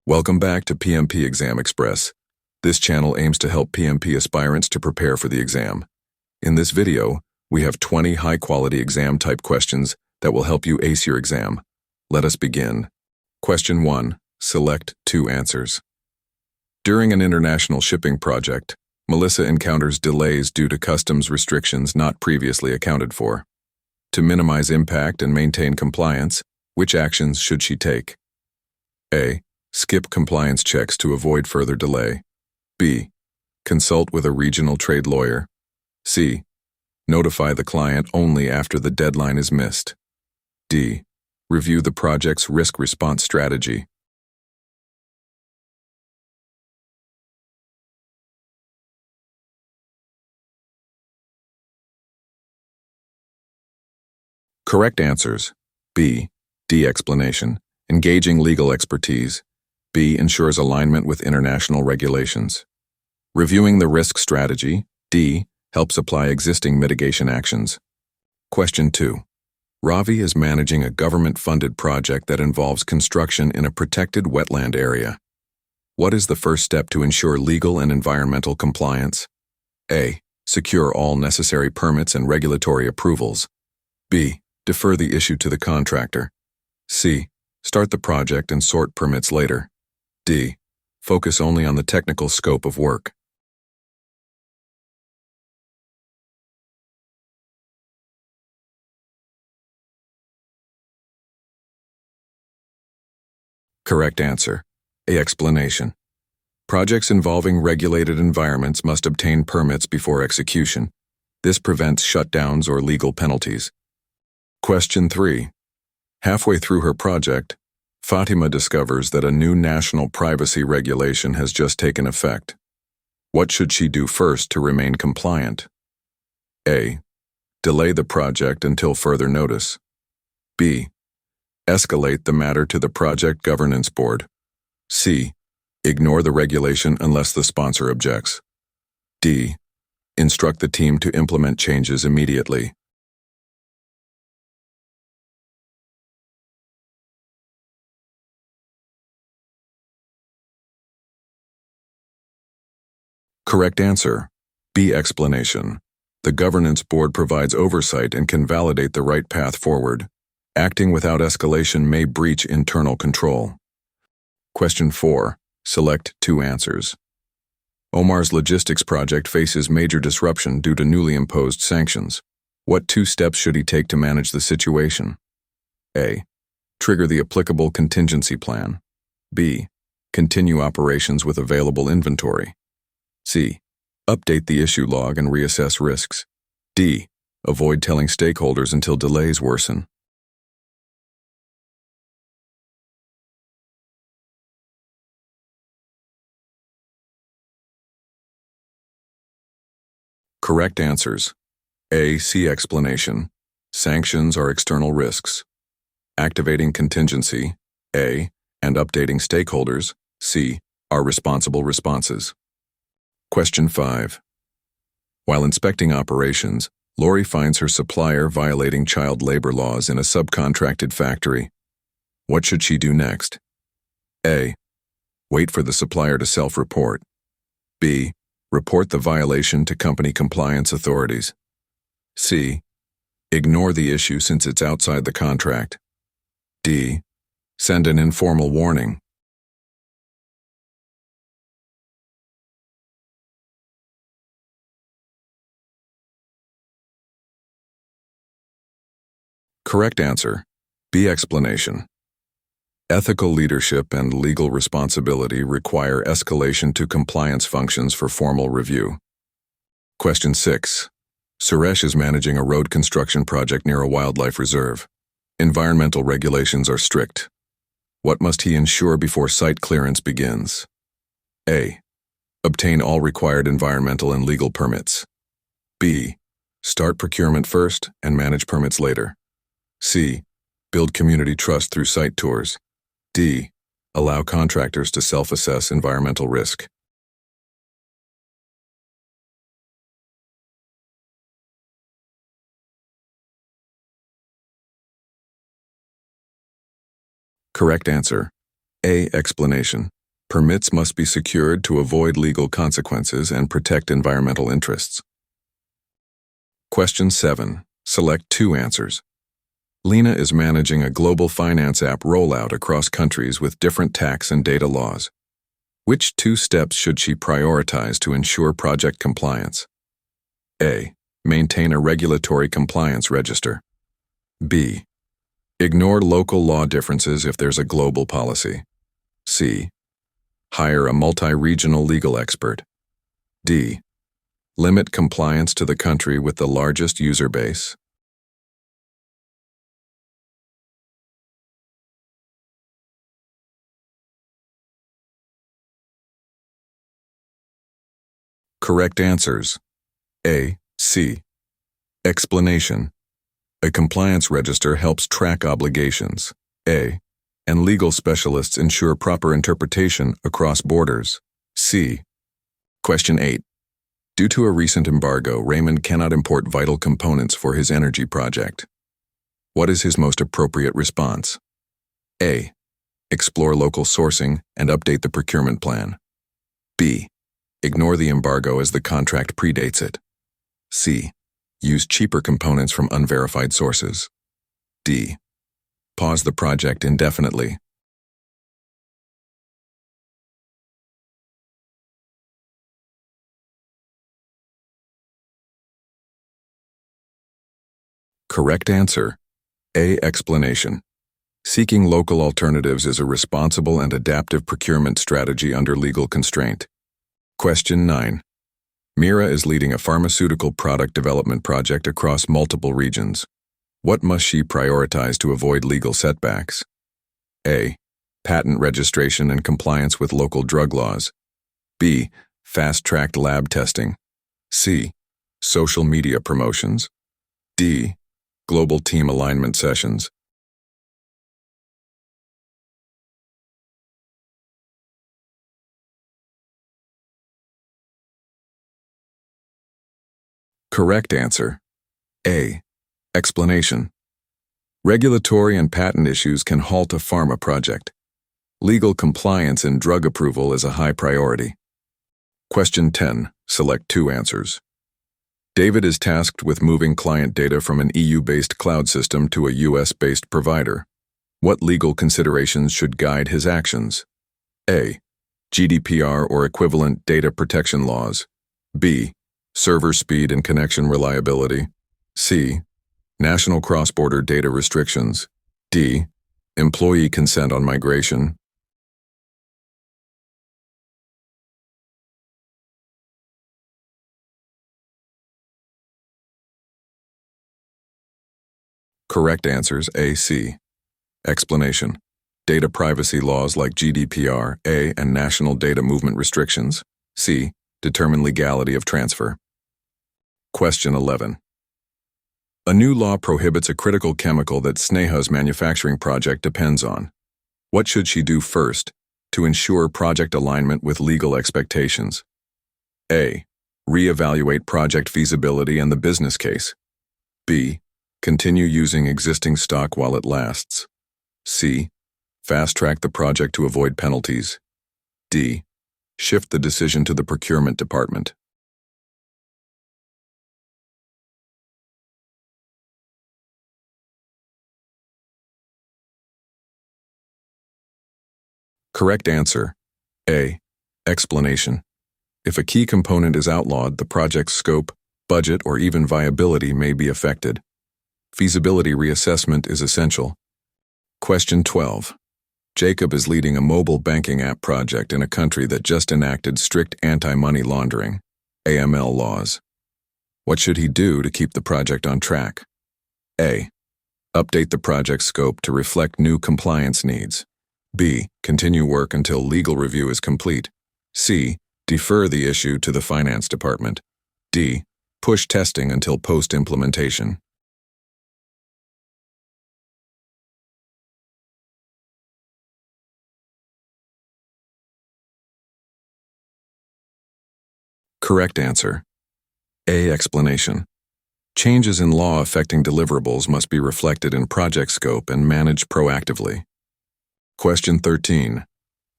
Welcome back to PMP Exam Express. This channel aims to help PMP aspirants to prepare for the exam. In this video, we have 20 high-quality exam-type questions that will help you ace your exam. Let us begin. Question 1. Select 2 answers. During an international shipping project, Melissa encounters delays due to customs restrictions not previously accounted for. To minimize impact and maintain compliance, which actions should she take? A. Skip compliance checks to avoid further delay. B. Consult with a regional trade lawyer. C. Notify the client only after the deadline is missed. D. Review the project's risk response strategy. Correct answers: B. D. Explanation. Engaging legal expertise. B. Ensures alignment with international regulations. Reviewing the risk strategy. D. Helps apply existing mitigation actions. Question 2. Ravi is managing a government-funded project that involves construction in a protected wetland area. What is the first step to ensure legal and environmental compliance? A. Secure all necessary permits and regulatory approvals. B. Defer the issue to the contractor. C. Start the project and sort permits later. D. Focus only on the technical scope of work. Correct answer: A. Explanation. Projects involving regulated environments must obtain permits before execution. This prevents shutdowns or legal penalties. Question 3. Halfway through her project, Fatima discovers that a new national privacy regulation has just taken effect. What should she do first to remain compliant? A. Delay the project until further notice. B. Escalate the matter to the project governance board. C. Ignore the regulation unless the sponsor objects. D. Instruct the team to implement changes immediately. Correct answer: B. Explanation. The governance board provides oversight and can validate the right path forward. Acting without escalation may breach internal control. Question 4. Select 2 answers. Omar's logistics project faces major disruption due to newly imposed sanctions. What 2 steps should he take to manage the situation? A. Trigger the applicable contingency plan. B. Continue operations with available inventory. C. Update the issue log and reassess risks. D. Avoid telling stakeholders until delays worsen. Correct answers: A. C. Explanation. Sanctions are external risks. Activating contingency, A, and updating stakeholders, C, are responsible responses. Question 5. While inspecting operations, Lori finds her supplier violating child labor laws in a subcontracted factory. What should she do next? A. Wait for the supplier to self-report. B. Report the violation to company compliance authorities. C. Ignore the issue since it's outside the contract. D. Send an informal warning. Correct answer: B. Explanation. Ethical leadership and legal responsibility require escalation to compliance functions for formal review. Question 6. Suresh is managing a road construction project near a wildlife reserve. Environmental regulations are strict. What must he ensure before site clearance begins? A. Obtain all required environmental and legal permits. B. Start procurement first and manage permits later. C. Build community trust through site tours. D. Allow contractors to self-assess environmental risk. Correct answer: A. Explanation. Permits must be secured to avoid legal consequences and protect environmental interests. Question 7. Select 2 answers. Lena is managing a global finance app rollout across countries with different tax and data laws. Which 2 steps should she prioritize to ensure project compliance? A. Maintain a regulatory compliance register. B. Ignore local law differences if there's a global policy. C. Hire a multi-regional legal expert. D. Limit compliance to the country with the largest user base. Correct answers: A, C. Explanation: a compliance register helps track obligations, A, and legal specialists ensure proper interpretation across borders, C. Question 8. Due to a recent embargo, Raymond cannot import vital components for his energy project. What is his most appropriate response? A. Explore local sourcing and update the procurement plan. B. Ignore the embargo as the contract predates it. C. Use cheaper components from unverified sources. D. Pause the project indefinitely. Correct answer: A. Explanation. Seeking local alternatives is a responsible and adaptive procurement strategy under legal constraint. Question 9. Mira is leading a pharmaceutical product development project across multiple regions. What must she prioritize to avoid legal setbacks? A. Patent registration and compliance with local drug laws. B. Fast-tracked lab testing. C. Social media promotions. D. Global team alignment sessions. Correct answer: A. Explanation. Regulatory and patent issues can halt a pharma project. Legal compliance and drug approval is a high priority. Question 10. Select 2 answers. David is tasked with moving client data from an EU-based cloud system to a US-based provider. What legal considerations should guide his actions? A. GDPR or equivalent data protection laws. B. Server speed and connection reliability. C. National cross-border data restrictions. D. Employee consent on migration. Correct answers: A, C. Explanation. Data privacy laws like GDPR, A, and national data movement restrictions. C. Determine legality of transfer. Question 11. A new law prohibits a critical chemical that Sneha's manufacturing project depends on. What should she do first to ensure project alignment with legal expectations? A. Reevaluate project feasibility and the business case. B. Continue using existing stock while it lasts. C. Fast-track the project to avoid penalties. D. Shift the decision to the procurement department. Correct answer: A. Explanation. If a key component is outlawed, the project's scope, budget, or even viability may be affected. Feasibility reassessment is essential. Question 12. Jacob is leading a mobile banking app project in a country that just enacted strict anti-money laundering, AML laws. What should he do to keep the project on track? A. Update the project scope to reflect new compliance needs. B. Continue work until legal review is complete. C. Defer the issue to the finance department. D. Push testing until post-implementation. Correct answer: A. Explanation. Changes in law affecting deliverables must be reflected in project scope and managed proactively. Question 13.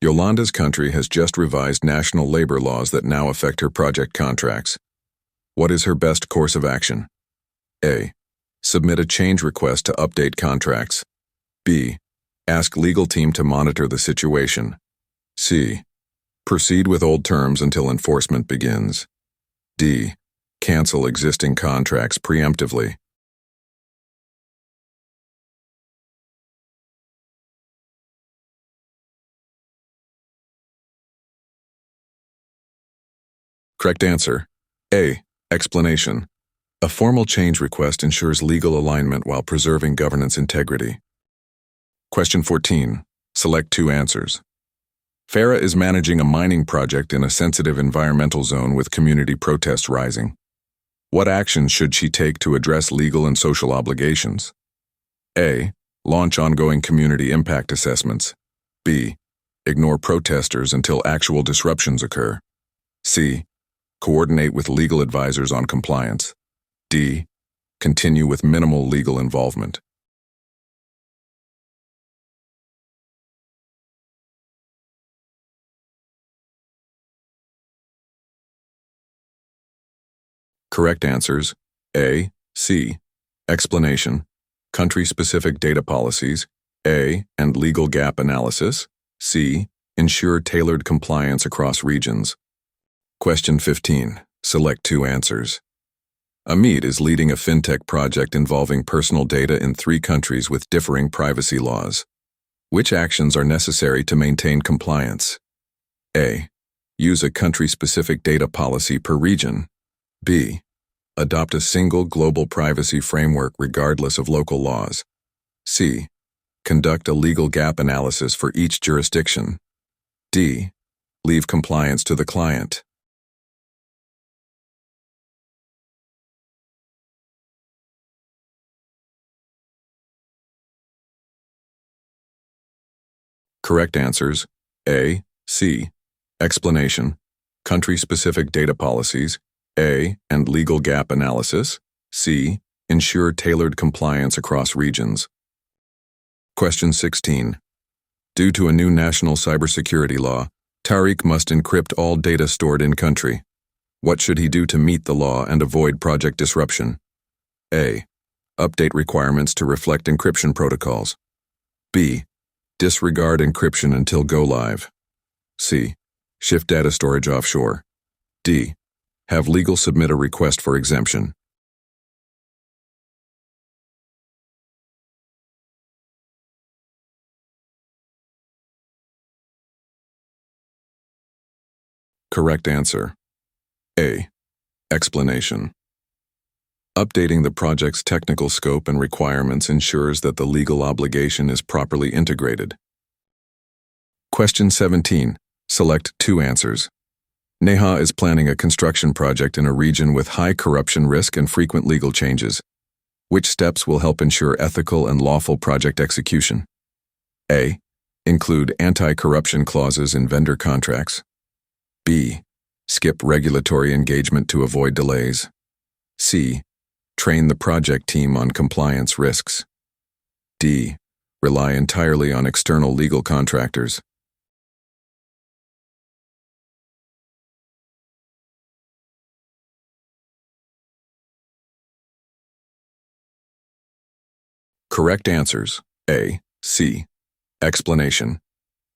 Yolanda's country has just revised national labor laws that now affect her project contracts. What is her best course of action? A. Submit a change request to update contracts. B. Ask legal team to monitor the situation. C. Proceed with old terms until enforcement begins. D. Cancel existing contracts preemptively. Correct answer. A. Explanation. A formal change request ensures legal alignment while preserving governance integrity. Question 14. Select two answers. Farah is managing a mining project in a sensitive environmental zone with community protests rising. What actions should she take to address legal and social obligations? A. Launch ongoing community impact assessments. B. Ignore protesters until actual disruptions occur. C. Coordinate with legal advisors on compliance. D. Continue with minimal legal involvement. Correct answers: A, C. Explanation. Country-specific data policies. A. And legal gap analysis. C. Ensure tailored compliance across regions. Question 15. Select two answers. Amit is leading a fintech project involving personal data in 3 countries with differing privacy laws. Which actions are necessary to maintain compliance? A. Use a country-specific data policy per region. B. Adopt a single global privacy framework regardless of local laws. C. Conduct a legal gap analysis for each jurisdiction. D. Leave compliance to the client. Correct answers: A, C. Explanation. Country-specific data policies. A. And legal gap analysis. C. Ensure tailored compliance across regions. Question 16. Due to a new national cybersecurity law, Tariq must encrypt all data stored in country. What should he do to meet the law and avoid project disruption? A. Update requirements to reflect encryption protocols. B. Disregard encryption until go live. C. Shift data storage offshore. D. Have legal submit a request for exemption. Correct answer: A. Explanation. Updating the project's technical scope and requirements ensures that the legal obligation is properly integrated. Question 17. Select two answers. Neha is planning a construction project in a region with high corruption risk and frequent legal changes. Which steps will help ensure ethical and lawful project execution? A. Include anti-corruption clauses in vendor contracts. B. Skip regulatory engagement to avoid delays. C. Train the project team on compliance risks. D. Rely entirely on external legal contractors. Correct answers: A, C. Explanation.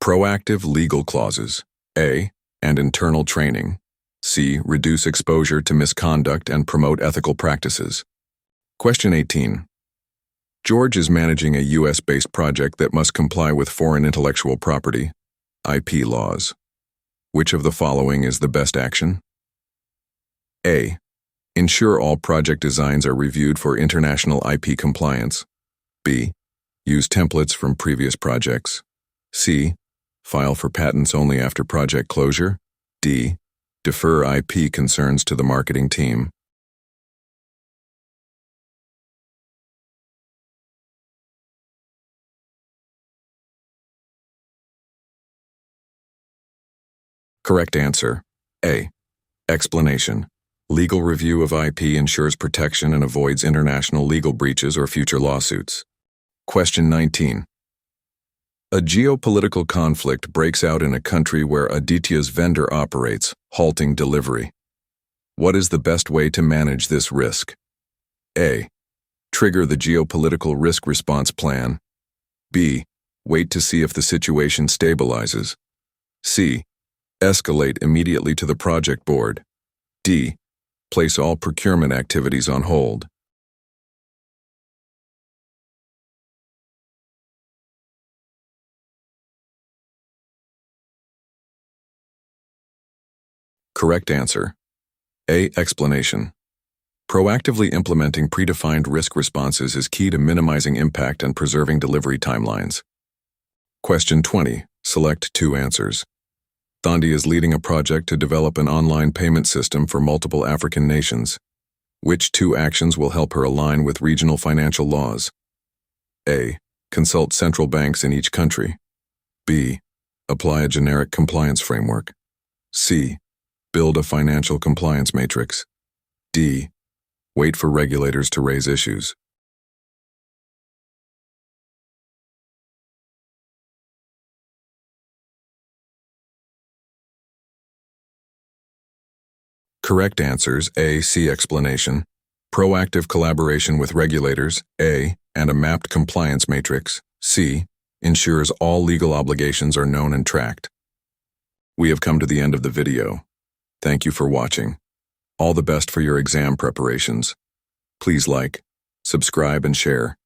Proactive legal clauses. A. And internal training. C. Reduce exposure to misconduct and promote ethical practices. Question 18. George is managing a U.S.-based project that must comply with foreign intellectual property, IP laws. Which of the following is the best action? A. Ensure all project designs are reviewed for international IP compliance. B. Use templates from previous projects. C. File for patents only after project closure. D. Defer IP concerns to the marketing team. Correct answer: A. Explanation. Legal review of IP ensures protection and avoids international legal breaches or future lawsuits. Question 19. A geopolitical conflict breaks out in a country where Aditya's vendor operates, halting delivery. What is the best way to manage this risk? A. Trigger the geopolitical risk response plan. B. Wait to see if the situation stabilizes. C. Escalate immediately to the project board. D. Place all procurement activities on hold. Correct answer. A. Explanation. Proactively implementing predefined risk responses is key to minimizing impact and preserving delivery timelines. Question 20. Select 2 answers. Thandi is leading a project to develop an online payment system for multiple African nations. Which 2 actions will help her align with regional financial laws? A. Consult central banks in each country. B. Apply a generic compliance framework. C. Build a financial compliance matrix. D. Wait for regulators to raise issues. Correct answers: A. See explanation. Proactive collaboration with regulators, A. And a mapped compliance matrix, C. Ensures all legal obligations are known and tracked. We have come to the end of the video. Thank you for watching. All the best for your exam preparations. Please like, subscribe, and share.